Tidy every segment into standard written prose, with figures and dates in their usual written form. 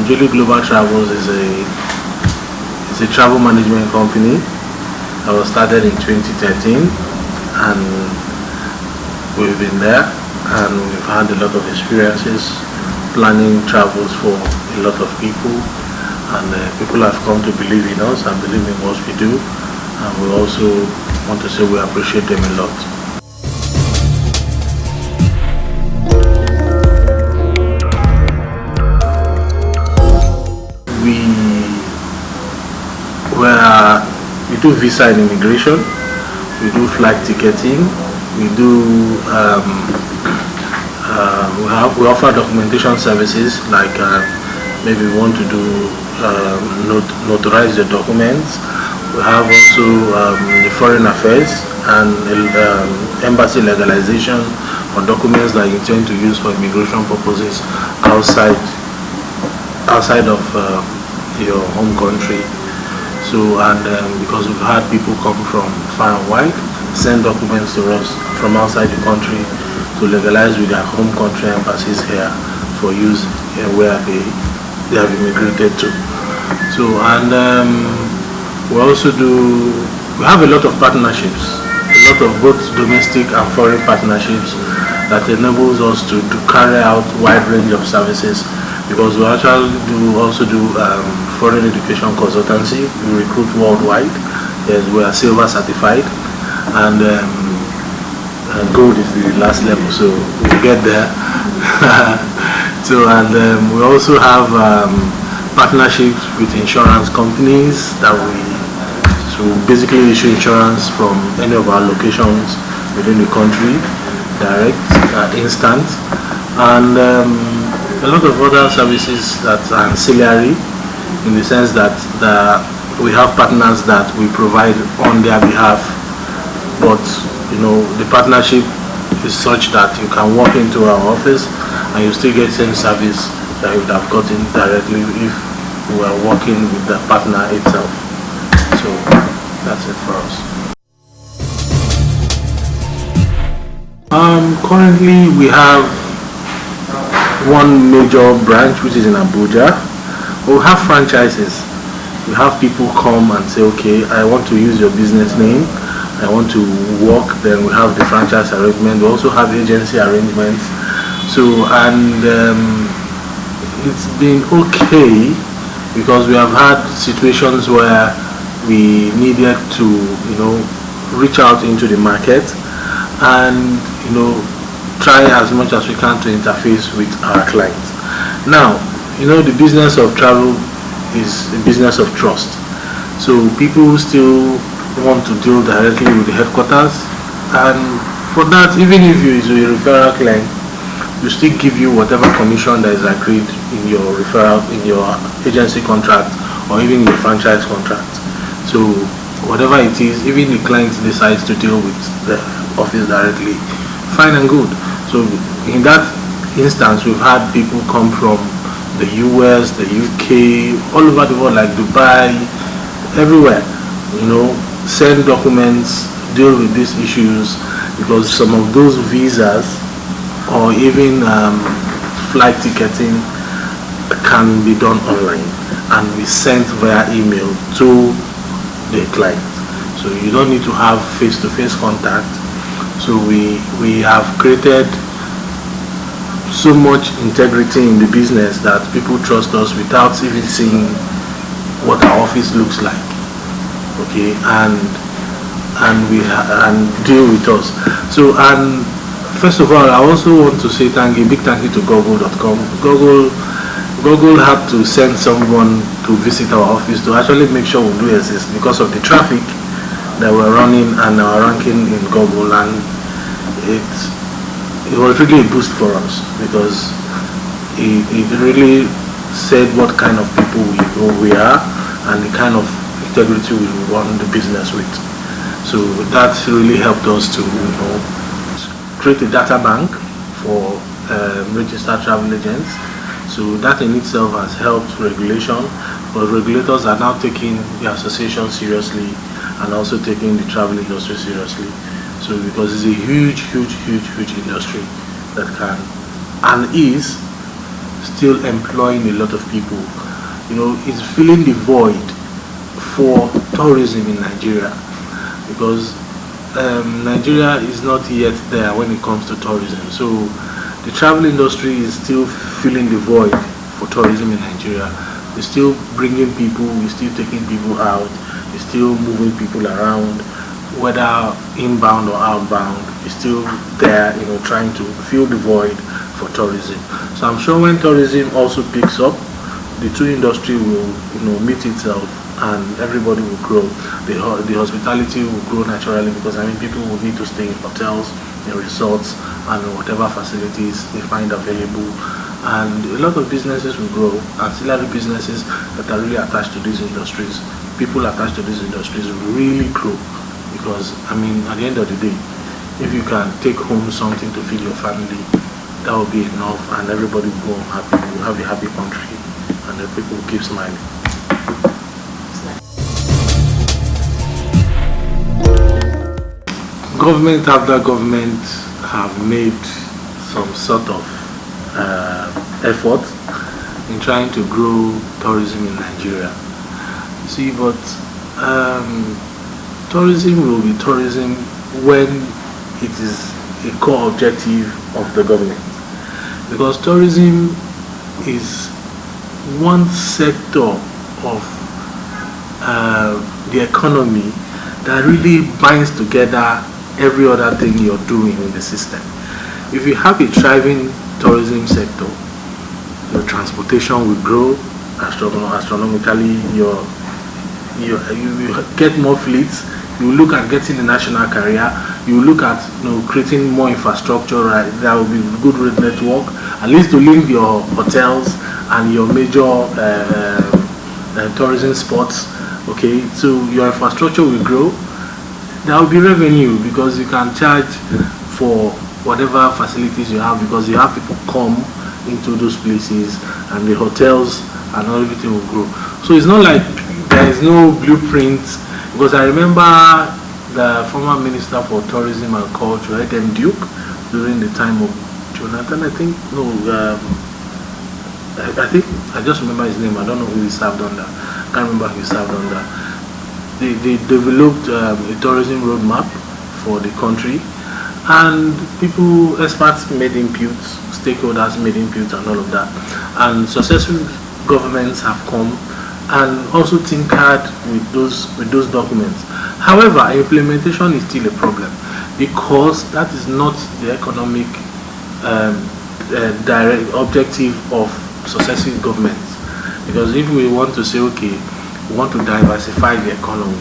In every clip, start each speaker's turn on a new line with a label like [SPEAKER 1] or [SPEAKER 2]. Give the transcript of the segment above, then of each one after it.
[SPEAKER 1] Joile Global Travels is a travel management company that was started in 2013, and we've been there and we've had a lot of experiences planning travels for a lot of people, and people have come to believe in us and believe in what we do, and we also want to say we appreciate them a lot. We do visa and immigration, we do flight ticketing, we offer documentation services, like maybe we want to do notarize the documents. We have also the foreign affairs and embassy legalization on documents that you intend to use for immigration purposes outside of your home country. So, and because we've had people come from far and wide, send documents to us from outside the country to legalize with their home country embassies here for use where they have immigrated to. So, and we have a lot of partnerships, a lot of both domestic and foreign partnerships that enables us to carry out wide range of services, because we actually also do foreign education consultancy. We recruit worldwide. Yes, we are silver certified, and gold is the last level, so we'll get there. So, and we also have partnerships with insurance companies that we basically issue insurance from any of our locations within the country, direct, instant, and a lot of other services that are ancillary, in the sense that we have partners that we provide on their behalf, but the partnership is such that you can walk into our office and you still get the same service that you would have gotten directly if we were working with the partner itself. So that's it for us. Currently we have one major branch which is in Abuja. We have franchises. We have people come and say, okay, I want to use your business name, I want to work. Then we have the franchise arrangement. We also have agency arrangements. So, and it's been okay, because we have had situations where we needed to reach out into the market and try as much as we can to interface with our clients. Now, the business of travel is a business of trust. So people still want to deal directly with the headquarters, and for that, even if you is a referral client, we still give you whatever commission that is agreed in your referral, in your agency contract, or even your franchise contract. So whatever it is, even the client decides to deal with the office directly, fine and good. So in that instance, we've had people come from the US, the UK, all over the world, like Dubai, everywhere, send documents, deal with these issues, because some of those visas or even flight ticketing can be done online and be sent via email to the client. So you don't need to have face-to-face contact. So we have created so much integrity in the business that people trust us without even seeing what our office looks like. Okay, and deal with us. So, and first of all, I also want to say big thank you to Google.com. Google had to send someone to visit our office to actually make sure we do exist, because of the traffic that we're running and our ranking in Google, and it was really a boost for us, because it really said what kind of people we are and the kind of integrity we run the business with. So that really helped us to create a data bank for registered travel agents. So that in itself has helped regulation, but regulators are now taking the association seriously and also taking the travel industry seriously. So because it's a huge industry that can and is still employing a lot of people. It's filling the void for tourism in Nigeria, because Nigeria is not yet there when it comes to tourism. So the travel industry is still filling the void for tourism in Nigeria. We're still bringing people, we're still taking people out, we're still moving people around, whether inbound or outbound. We're still there, trying to fill the void for tourism. So I'm sure when tourism also picks up, the two industry will meet itself, and everybody will grow. The hospitality will grow naturally, because people will need to stay in hotels, in resorts, and whatever facilities they find available. And a lot of businesses will grow, ancillary businesses that are really attached to these industries. People attached to these industries will really grow, because at the end of the day, if you can take home something to feed your family, that will be enough, and everybody will go home happy. We'll have a happy country, and the people will keep smiling. Government after government have made some sort of effort in trying to grow tourism in Nigeria. See, but tourism will be tourism when it is a core objective of the government, because tourism is one sector of the economy that really binds together every other thing you're doing in the system. If you have a thriving tourism sector, your transportation will grow astronomically. You get more fleets. You look at getting a national carrier. You look at creating more infrastructure. Right, there will be good road network, at least to link your hotels and your major tourism spots. Okay, so your infrastructure will grow. There will be revenue, because you can charge for whatever facilities you have, because you have people come into those places, and the hotels and everything will grow. So it's not like there is no blueprint, because I remember the former Minister for Tourism and Culture, Eden Duke, during the time of Jonathan, I just remember his name. I don't know who he served under. I can't remember who he served under. They developed a tourism roadmap for the country, and experts made inputs, stakeholders made inputs, and all of that. And successful governments have come and also tinkered with those documents. However, implementation is still a problem, because that is not the economic direct objective of successive governments. Because if we want to say, okay, we want to diversify the economy,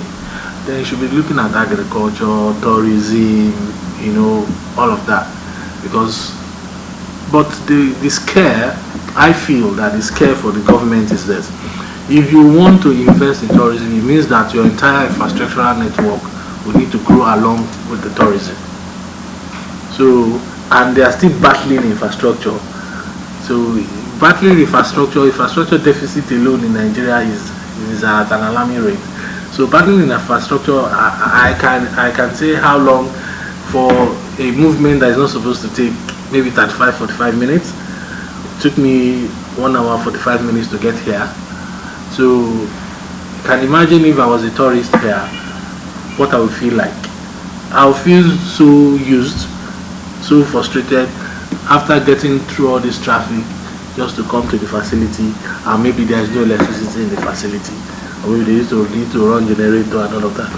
[SPEAKER 1] then you should be looking at agriculture, tourism, all of that. But the scare, I feel that the scare for the government is this: if you want to invest in tourism, it means that your entire infrastructural network will need to grow along with the tourism. So, and they are still battling infrastructure. So, battling infrastructure deficit alone in Nigeria is at an alarming rate. So battling in infrastructure, I can say how long for a movement that is not supposed to take maybe 45 minutes. It took me 1 hour 45 minutes to get here. So you can imagine if I was a tourist here, what I would feel like. I would feel so used, so frustrated after getting through all this traffic just to come to the facility, and maybe there is no electricity in the facility, or maybe they need to run generator and all of that.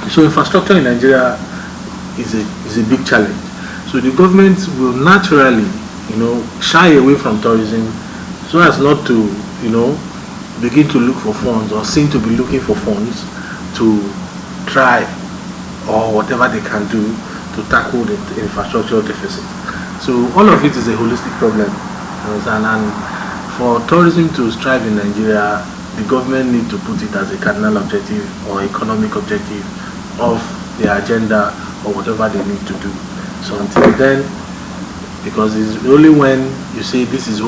[SPEAKER 1] So infrastructure in Nigeria is a big challenge. So the government will naturally, shy away from tourism, so as not to, begin to look for funds, or seem to be looking for funds to try, or whatever they can do to tackle the infrastructure deficit. So all of it is a holistic problem. And for tourism to strive in Nigeria, the government need to put it as a cardinal objective or economic objective of their agenda, or whatever they need to do. So until then, because it's only when you say this is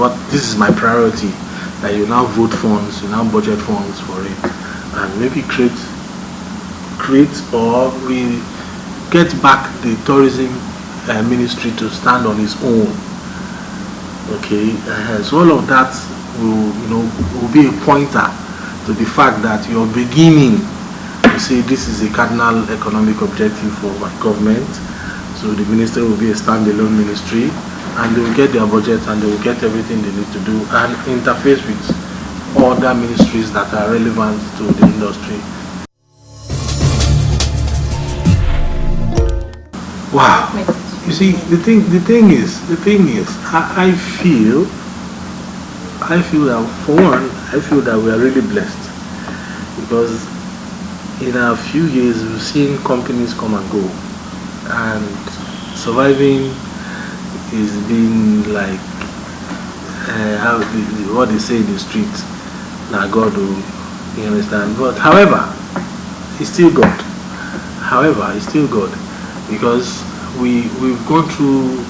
[SPEAKER 1] my priority, that you now vote funds, you now budget funds for it, and maybe create or we get back the tourism ministry to stand on its own. Okay, so all of that will, will be a pointer to the fact that you're beginning to say this is a cardinal economic objective for my government. So the ministry will be a standalone ministry, and they will get their budget and they will get everything they need to do and interface with other ministries that are relevant to the industry. Wow. You see, the thing is, I feel that for one, I feel that we are really blessed because in a few years we've seen companies come and go, and surviving is being like what they say in the street. Now God will, you understand. But however, it's still God. However, it's still God because we've gone through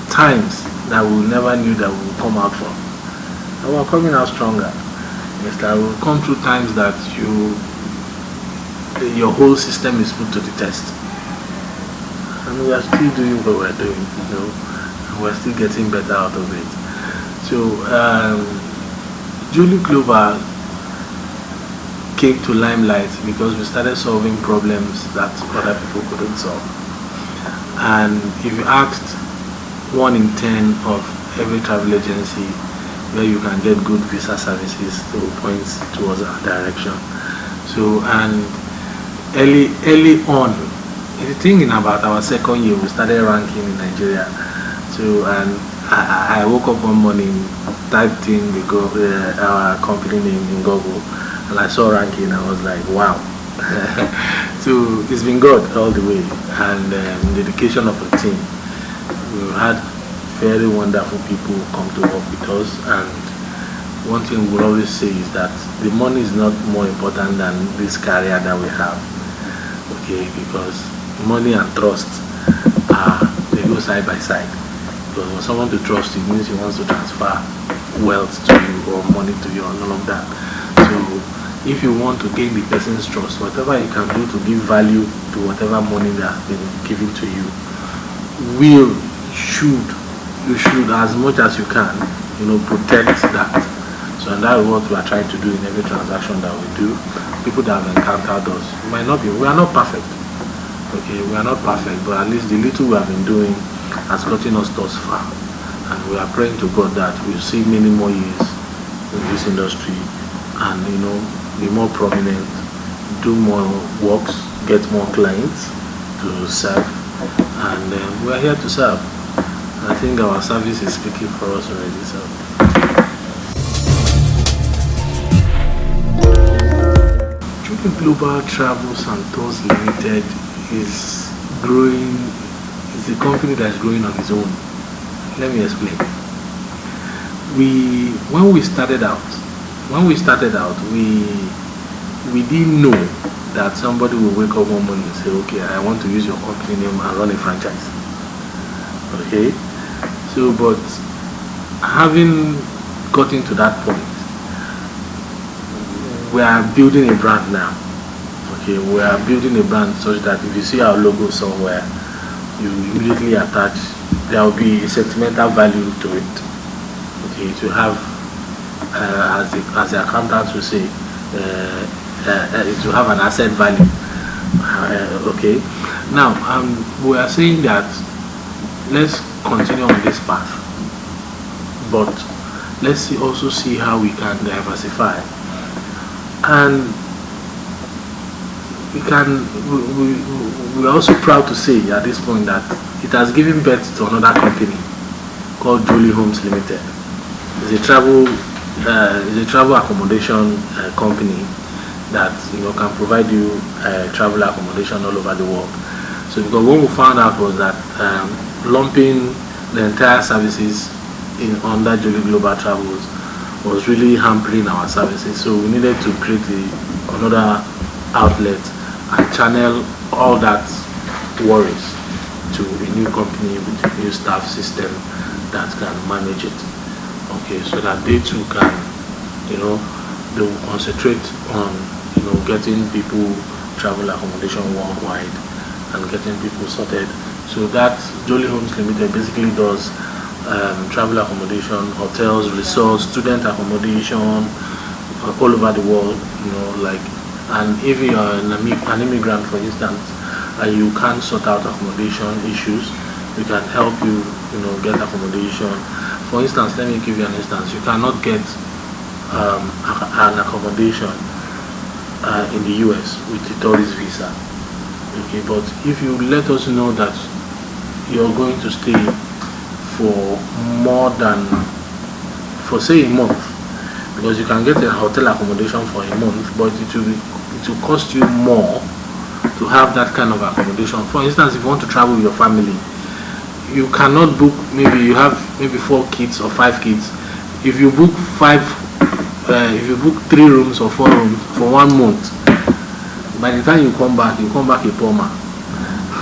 [SPEAKER 1] times that we never knew that we would come out from, and we're coming out stronger. Yes, that we'll come through times that your whole system is put to the test, and we are still doing what we're doing, and we're still getting better out of it. So Joile Global came to limelight because we started solving problems that other people couldn't solve. And if you asked 1 in 10 of every travel agency where you can get good visa services, they will point towards our direction. So, and early on, I think in about our second year, we started ranking in Nigeria. So, and I woke up one morning, typed in our company name in Google, and I saw ranking. I was like, wow. So it's been good all the way, and dedication of a team. We've had very wonderful people come to work with us, and one thing we'll always say is that the money is not more important than this career that we have. Okay, because money and trust they go side by side. Because for someone to trust you means he wants to transfer wealth to you or money to you and all of that. So if you want to gain the person's trust, whatever you can do to give value to whatever money that has been given to you, you should as much as you can, protect that. So and that is what we are trying to do in every transaction that we do. People that have encountered us, we are not perfect. Okay, we are not perfect, but at least the little we have been doing has gotten us thus far, and we are praying to God that we'll see many more years in this industry, and be more prominent, do more works, get more clients to serve, and we are here to serve. I think our service is speaking for us already. So Joile Global Travels and Tours Limited is growing. It's a company that's growing on its own. Let me explain. When we started out, we didn't know that somebody will wake up one morning and say, okay, I want to use your company name and run a franchise. Okay, so but having gotten to that point, we are building a brand now. Okay, we are building a brand such that if you see our logo somewhere, you immediately attach, there will be a sentimental value to it. Okay, to have, as the accountants will say, to have an asset value. Okay, now we are saying that let's continue on this path, but let's also see how we can diversify, and we're also proud to say at this point that it has given birth to another company called Joile Homes Limited. It's a travel accommodation company that can provide you travel accommodation all over the world. So because what we found out was that lumping the entire services under Joile Global Travels was really hampering our services. So we needed to create another outlet and channel all that worries to a new company with a new staff system that can manage it. Okay, so that they too can, they will concentrate on, getting people travel accommodation worldwide and getting people sorted. So that Joile Homes Limited basically does travel accommodation, hotels, resorts, student accommodation, all over the world, like, and if you are an immigrant, for instance, and you can't sort out accommodation issues, we can help you, get accommodation. For instance, let me give you an instance. You cannot get an accommodation in the US with the tourist visa. Okay, but if you let us know that you're going to stay for more than, for say a month, because you can get a hotel accommodation for a month, but it will cost you more to have that kind of accommodation. For instance, if you want to travel with your family, you cannot book, maybe you have maybe 4 kids or 5 kids. If you book 3 rooms or 4 rooms for 1 month, by the time you come back a poor man.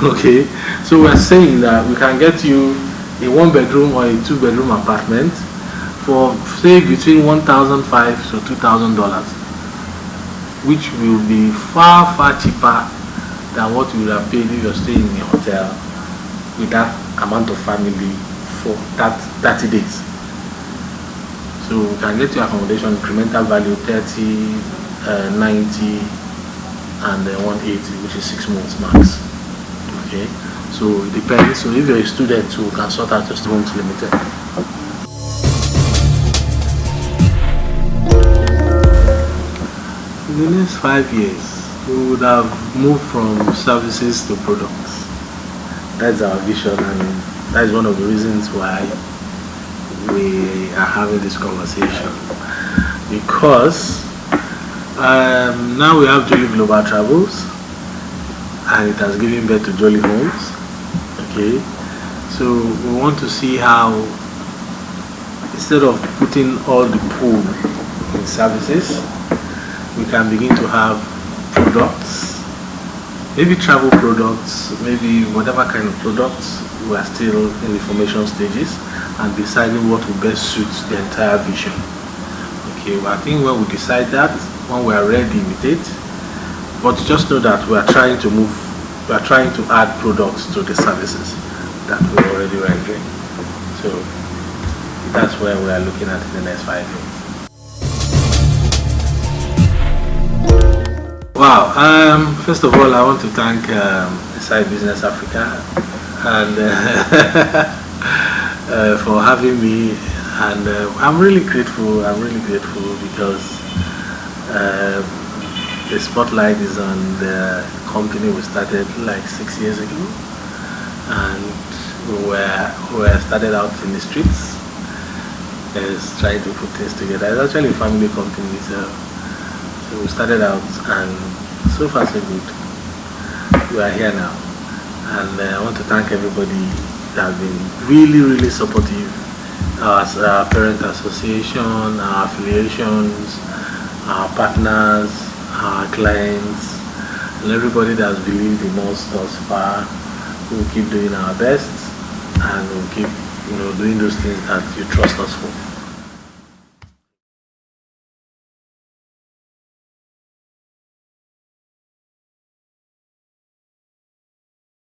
[SPEAKER 1] Okay, so we're saying that we can get you a 1-bedroom or a 2-bedroom apartment for say between $1,500 to $2,000, which will be far cheaper than what you would have paid if you're staying in a hotel with that amount of family for that 30 days. So we can get you accommodation incremental value 30, 90, and 180, which is 6 months max. Okay, so it depends. So if you're a student, you can sort out your student limited. In the next 5 years, we would have moved from services to products. That's our vision, and that is one of the reasons why we are having this conversation. Because now we have Joile Global Travels, and it has given birth to Joile Homes. Okay, so we want to see how, instead of putting all the pool in services, we can begin to have products, maybe travel products, maybe whatever kind of products. We are still in the formation stages and deciding what will best suit the entire vision. Okay, well, I think when we decide that, when we are ready with it, but just know that we are trying to add products to the services that we're already rendering. So that's where we are looking at in the next 5 years. Wow, first of all, I want to thank Side Business Africa and for having me, and I'm really grateful because the spotlight is on the company we started like 6 years ago, and we started out in the streets, trying to put things together. It's actually a family company, so we started out, and so far so good. We are here now, and I want to thank everybody that have been really supportive. Our parent association, our affiliations, our partners, our clients, and everybody that has believed in us thus far. We'll keep doing our best, and we'll keep doing those things that you trust us for.